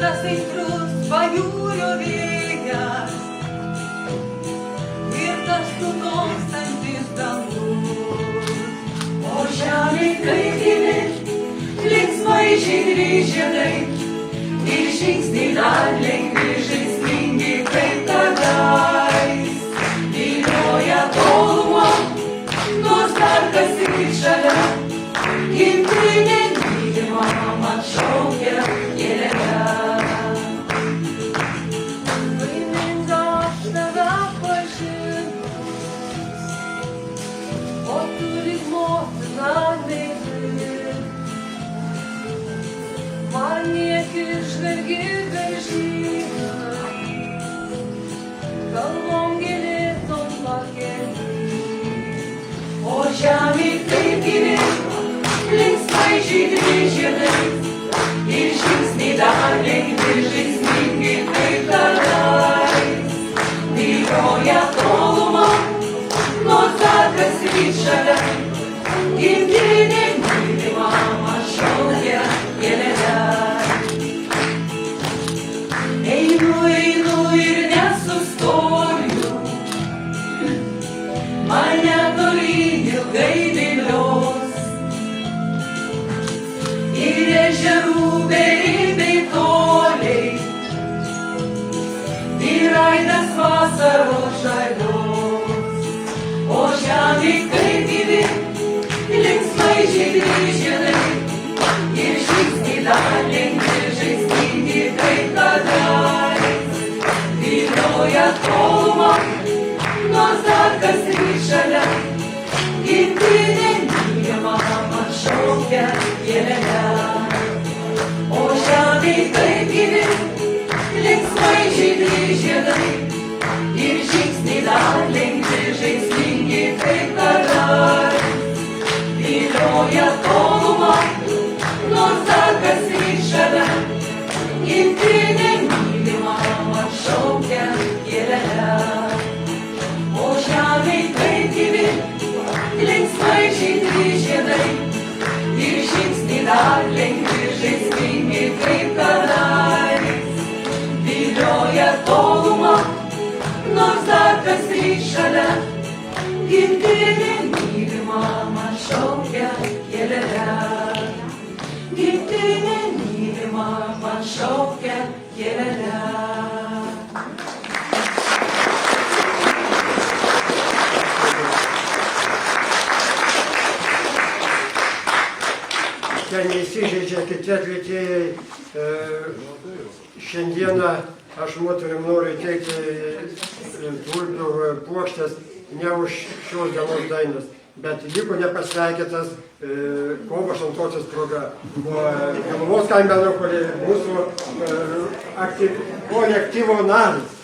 tas aistrus pajūrio vėjas ir tas nutolstantis dangus. O žemė kaip gyvi, linksmai žydri žiedai ir žingsniai dar lengvi, žaismingi kaip kadais. Vilioja tolumą, nors dar kas tik šalia, gimtinė mylima man šaukia gėlele. Laiminga aš tave pažinus, o tu lyg motina meili. Man niekį žvelgi veržynai, kalvom gėlėtom pakeliui. O žemė kaip gyvi, linksmai žydri žiedai ir žingsniai dar lengvi, žaismingi kaip kadais. Vilioja tolumą, nors dar kas vyks šalia, gimtinė mylima man šaukia gėlele. Einu, einu ir nesustoju, mane tolyn ilgai vilios. Ir ežerų beribiai toliai, ir aidas vasaros žalios. O žemė kaip gyvi, linksmai žydri žiedai ir žingsniai dar lengvi, žaismingi kaip kadais. Vilioja tolumą, nors dar kas vyks šalia, gimtinė mylima man šaukia gėlele. O žemė kaip gyvi, linksmai žydri žiedai ir žingsniai dar lengvi, žaismingi kaip kadais. Vilioja tolumą, nors dar kas vyks šalia, gimtinė mylima man šaukia gėlele. O žemė kaip gyvi, linksmai žydri žiedai ir žingsniai dar lengvi, žaismingi kaip kadais. Vilioja tolumą, nors dar kas vyks šalia, gimtinė mylima man šaukia gėlele. Gimtinė mylima man šaukia gėlele. Ten neįsižeidžia kiti atlikėjai. Šiandieną aš moterim noriu teikti tulpių puokštes ne už šios dienos dainas, bet liko nepasveikintas kovo 8-osios proga. Galvos kaimo, kurie mūsų kolektyvo narys.